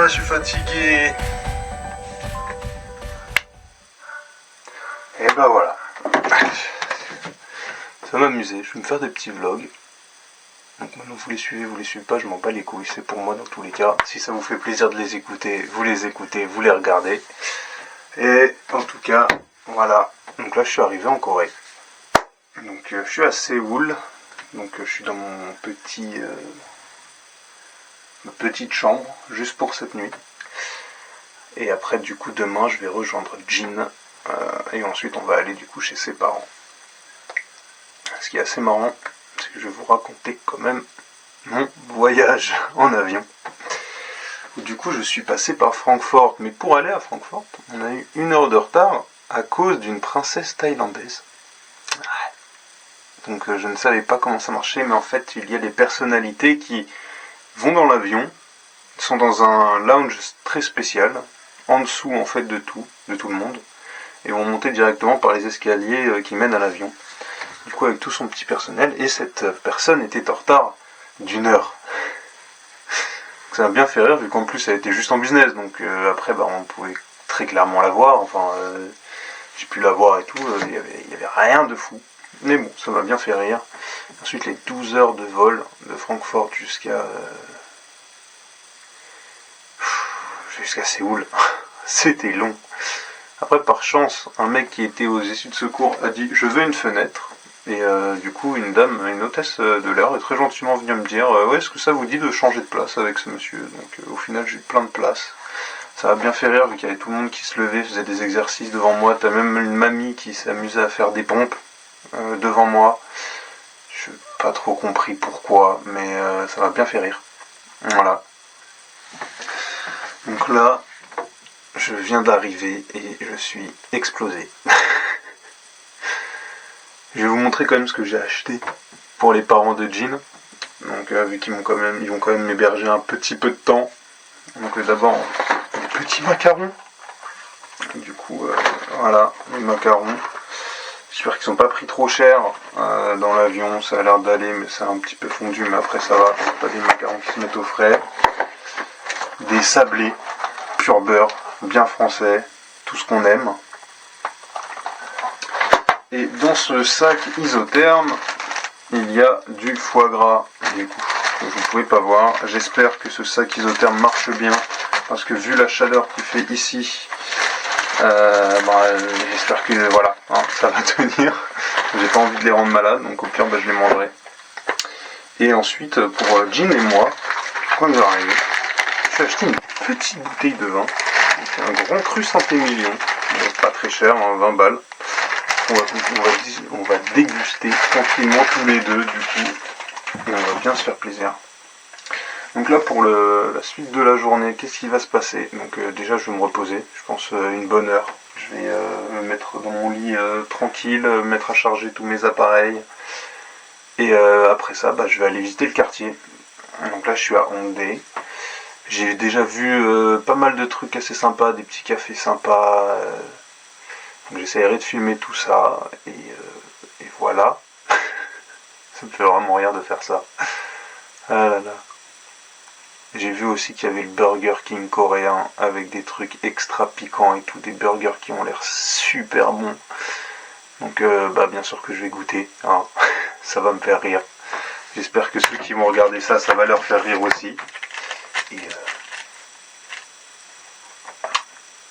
je suis fatigué. Et ben voilà. Ça va m'amuser, je vais me faire des petits vlogs. Donc maintenant vous les suivez pas, je m'en bats les couilles, c'est pour moi dans tous les cas. Si ça vous fait plaisir de les écoutez, vous les regardez. Et en tout cas, voilà. Donc là je suis arrivé en Corée. Donc je suis à Séoul. Donc je suis dans mon ma petite chambre, juste pour cette nuit. Et après du coup demain je vais rejoindre Jin. Et ensuite on va aller du coup chez ses parents. Ce qui est assez marrant, c'est que je vais vous raconter quand même mon voyage en avion. Du coup je suis passé par Francfort, mais pour aller à Francfort, on a eu 1 heure de retard à cause d'une princesse thaïlandaise. Donc je ne savais pas comment ça marchait, mais en fait il y a des personnalités qui vont dans l'avion, sont dans un lounge très spécial, en dessous en fait de tout le monde, et vont monter directement par les escaliers qui mènent à l'avion. Du coup avec tout son petit personnel, et cette personne était en retard d'1 heure. Ça m'a bien fait rire, vu qu'en plus elle était juste en business, donc après on pouvait très clairement la voir, j'ai pu la voir et tout, il y avait rien de fou. Mais bon, ça m'a bien fait rire. Ensuite les 12 heures de vol de Francfort jusqu'à Séoul, c'était long. Après par chance, un mec qui était aux issues de secours a dit je veux une fenêtre. Et du coup une hôtesse de l'air est très gentiment venue me dire ouais, est-ce que ça vous dit de changer de place avec ce monsieur. Donc au final j'ai eu plein de places. Ça m'a bien fait rire vu qu'il y avait tout le monde qui se levait, faisait des exercices devant moi. T'as même une mamie qui s'amusait à faire des pompes devant moi. Je n'ai pas trop compris pourquoi, mais ça m'a bien fait rire. Voilà. Donc là, je viens d'arriver et je suis explosé. Je vais vous montrer quand même ce que j'ai acheté pour les parents de Jin. Donc vu qu'ils vont quand même m'héberger un petit peu de temps. Donc d'abord des petits macarons. Du coup voilà, les macarons. J'espère qu'ils sont pas pris trop cher dans l'avion, ça a l'air d'aller, mais c'est un petit peu fondu, mais après ça va. C'est pas des macarons qui se mettent au frais. Des sablés, pur beurre, bien français, tout ce qu'on aime. Et dans ce sac isotherme, il y a du foie gras, du coup, que vous ne pouvez pas voir. J'espère que ce sac isotherme marche bien, parce que vu la chaleur qu'il fait ici, j'espère que voilà, ça va tenir. J'ai pas envie de les rendre malades, donc au pire je les mangerai. Et ensuite, pour Jin et moi, quand nous arrivons, je vais acheter une petite bouteille de vin, un grand cru Saint-Émilion, pas très cher, 20 balles. On va déguster tranquillement tous les deux du coup, et on va bien se faire plaisir. Donc là pour la suite de la journée, qu'est-ce qui va se passer? Donc déjà je vais me reposer, je pense une bonne heure. Je vais me mettre dans mon lit tranquille, mettre à charger tous mes appareils. Et après ça, je vais aller visiter le quartier. Donc là je suis à Hongdae. J'ai déjà vu pas mal de trucs assez sympas, des petits cafés sympas. Donc j'essaierai de filmer tout ça, et voilà. Ça me fait vraiment rire de faire ça. Ah là là. J'ai vu aussi qu'il y avait le Burger King coréen, avec des trucs extra piquants et tout, des burgers qui ont l'air super bons. Donc bien sûr que je vais goûter, hein. Ça va me faire rire. J'espère que ceux qui vont regarder ça, ça va leur faire rire aussi. Et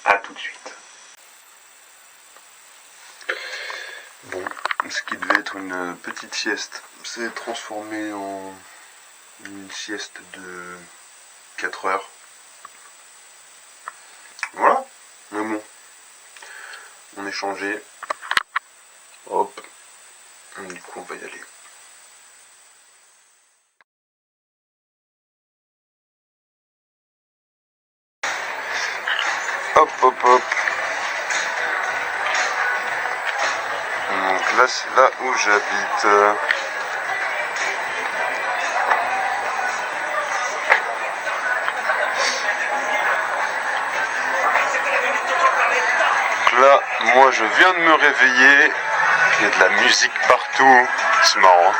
à tout de suite. Bon, ce qui devait être une petite sieste s'est transformé en une sieste de 4 heures. Voilà, mais bon, on est changé. Hop, du coup on va y aller. Hop, hop, hop. Donc là c'est là où j'habite. Là, moi je viens de me réveiller, il y a de la musique partout, c'est marrant,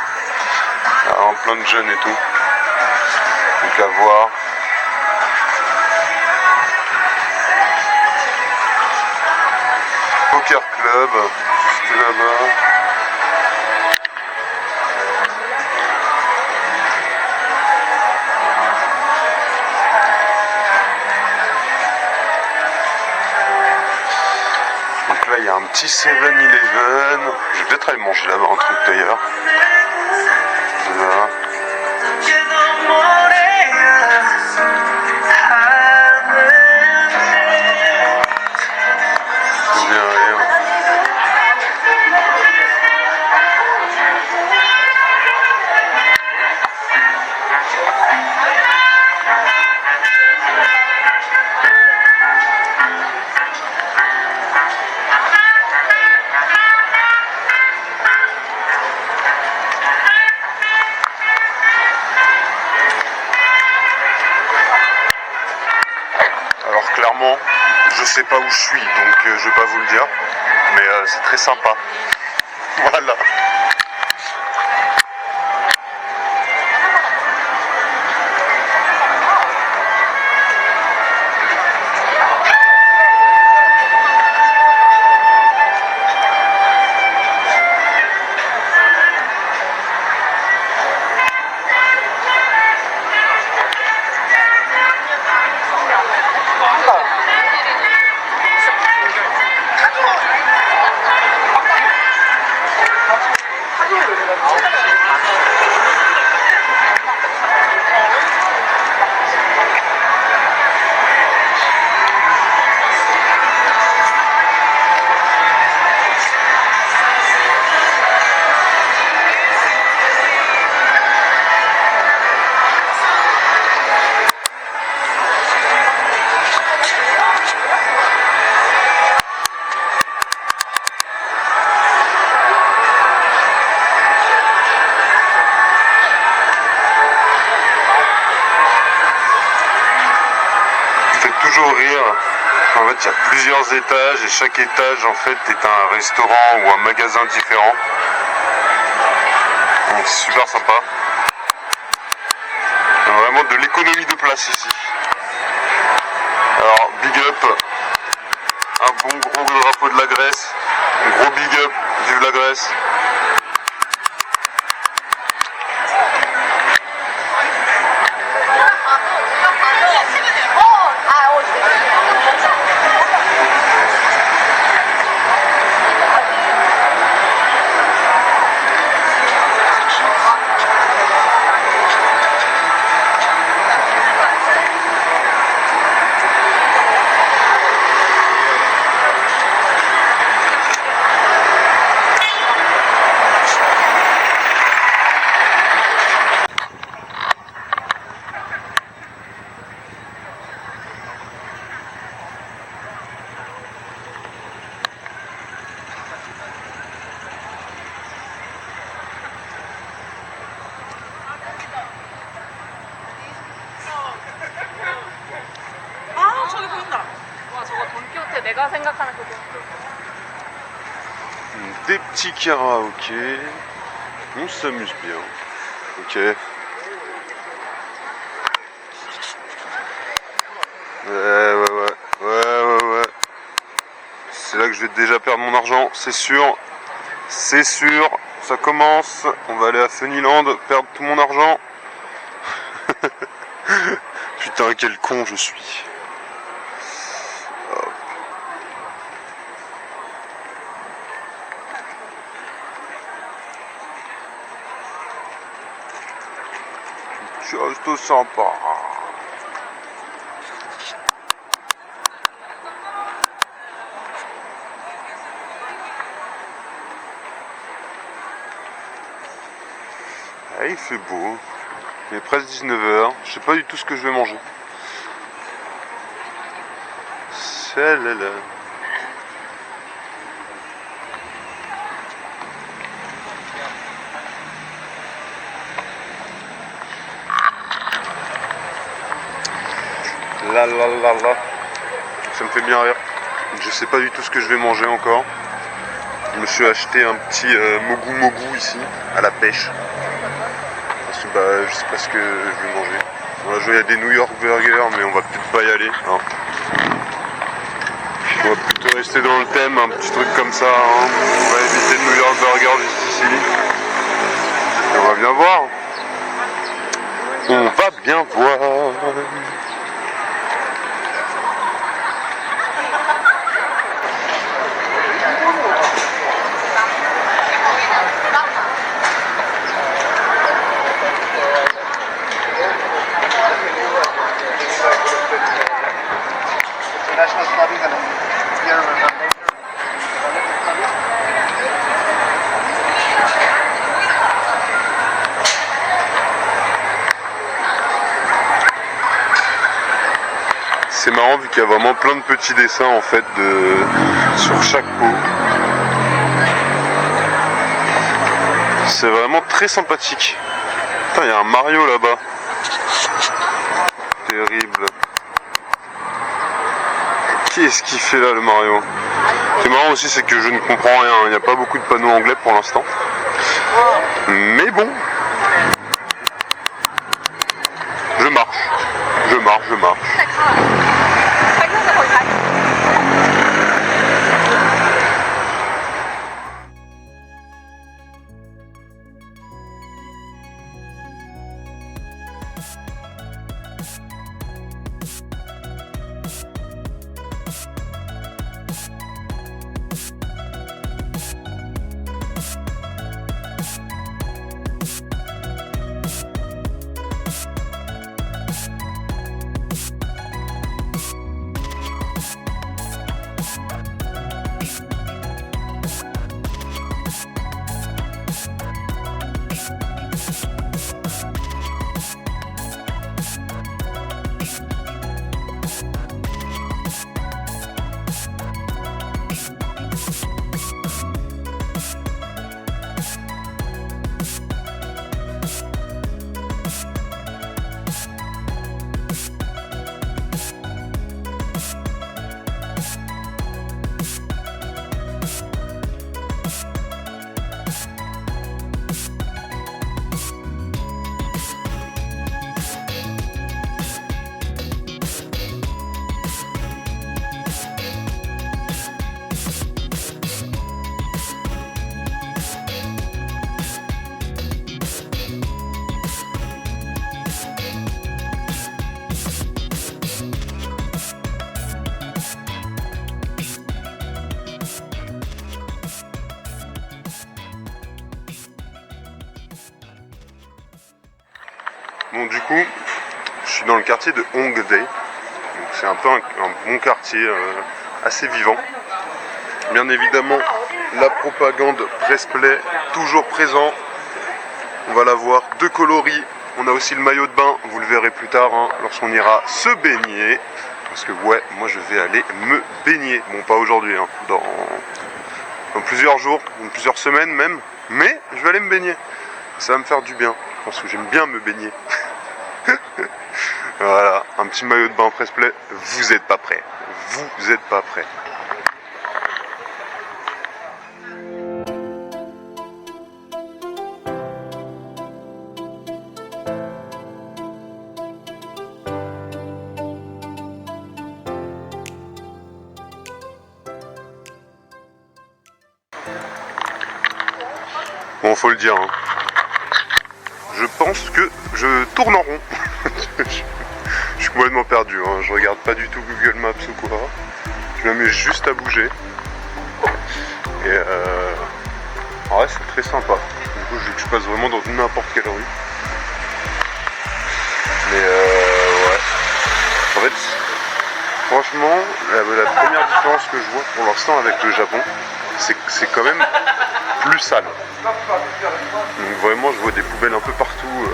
hein, plein de jeunes et tout, donc à voir. Poker Club, juste là-bas. Donc là il y a un petit 7-Eleven. Je vais peut-être aller manger là-bas un truc d'ailleurs. Voilà. C'est bien rien. Alors clairement, je sais pas où je suis, donc je vais pas vous le dire, mais c'est très sympa. Voilà. Toujours rire. En fait, il y a plusieurs étages et chaque étage en fait est un restaurant ou un magasin différent. Donc c'est super sympa. Vraiment de l'économie de place ici. Alors big up, un bon gros drapeau de la Grèce. Un gros big up, vive la Grèce. 내가 생각하는 그거. Des petits karaokés. On s'amuse bien. Ok. Ouais. C'est là que je vais déjà perdre mon argent, c'est sûr. C'est sûr. Ça commence. On va aller à Funnyland, perdre tout mon argent. Putain, quel con je suis. Juste sympa. Ah, il fait beau. Il est presque 19h. Je sais pas du tout ce que je vais manger. C'est là. Là. Ça me fait bien rire. Je sais pas du tout ce que je vais manger encore. Je me suis acheté un petit mogu ici, à la pêche. Parce que je sais pas ce que je vais manger. On va jouer à des New York Burgers, mais on va peut-être pas y aller. Hein. On va plutôt rester dans le thème, un petit truc comme ça. Hein. On va éviter le New York Burger juste ici. Et on va bien voir. On va bien voir. C'est marrant vu qu'il y a vraiment plein de petits dessins en fait sur chaque pot. C'est vraiment très sympathique. Putain, il y a un Mario là-bas. Terrible. Qu'est-ce qu'il fait là le Mario? Ce qui est marrant aussi c'est que je ne comprends rien. Il n'y a pas beaucoup de panneaux anglais pour l'instant. Mais bon. Je marche. Je marche. Bon, du coup, je suis dans le quartier de Hongdae. C'est un peu un bon quartier, assez vivant. Bien évidemment, la propagande Pressplay, toujours présent. On va la voir, deux coloris. On a aussi le maillot de bain, vous le verrez plus tard, hein, lorsqu'on ira se baigner. Parce que ouais, moi je vais aller me baigner. Bon, pas aujourd'hui, hein, dans plusieurs jours, dans plusieurs semaines même. Mais je vais aller me baigner. Ça va me faire du bien, parce que j'aime bien me baigner. Voilà, un petit maillot de bain Pressplay, vous êtes pas prêts. Vous êtes pas prêts. Bon, faut le dire, hein. Je pense que je tourne en rond. Je suis complètement perdu, hein. Je regarde pas du tout Google Maps ou quoi. Je me mets juste à bouger. Et en vrai, c'est très sympa. Du coup, je passe vraiment dans n'importe quelle rue. Mais ouais. En fait, franchement, la première différence que je vois pour l'instant avec le Japon, c'est que c'est quand même plus sale. Donc vraiment, je vois des poubelles un peu partout.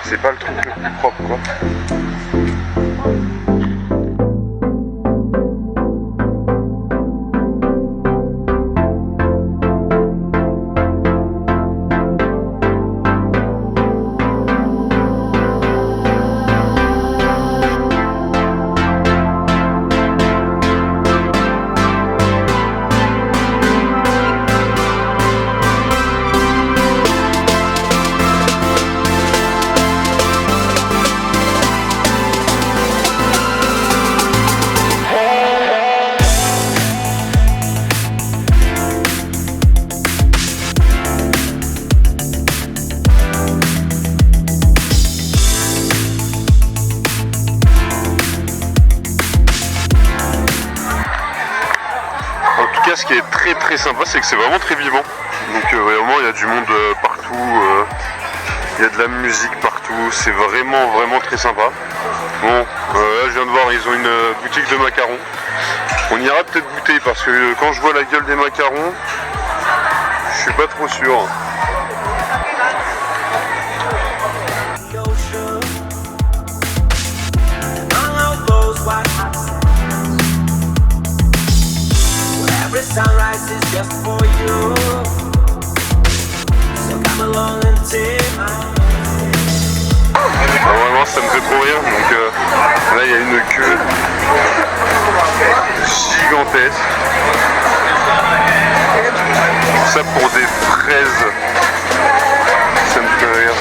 C'est pas le truc le plus propre, quoi. très sympa, c'est que c'est vraiment très vivant. Donc vraiment il y a du monde partout, il y a de la musique partout, c'est vraiment très sympa. Bon, là je viens de voir, ils ont une boutique de macarons. On ira peut-être goûter parce que quand je vois la gueule des macarons, je suis pas trop sûr. Sunrise is just for you. So come along and take my hand. Vraiment ça me fait trop rire, donc là il y a une queue gigantesque. Tout ça pour des fraises. Ça me fait rire.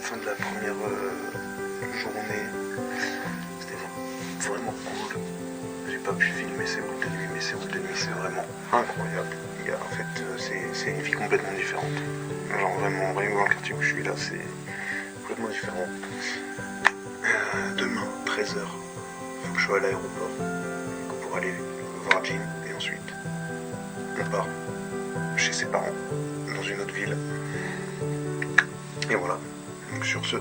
Fin de la première journée. C'était vraiment cool. J'ai pas pu filmer ces boules de nuit, mais ces boules de nuit c'est vraiment incroyable. En fait, c'est une vie complètement différente. Genre vraiment, rien que dans le quartier où je suis là, c'est complètement différent. Demain, 13h, faut que je sois à l'aéroport pour aller voir Jean et ensuite on part chez ses parents dans une autre ville. Et voilà. Donc sur ce,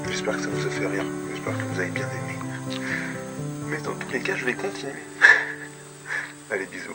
j'espère que ça vous a fait rire, j'espère que vous avez bien aimé. Mais dans tous les cas, je vais continuer. Allez, bisous.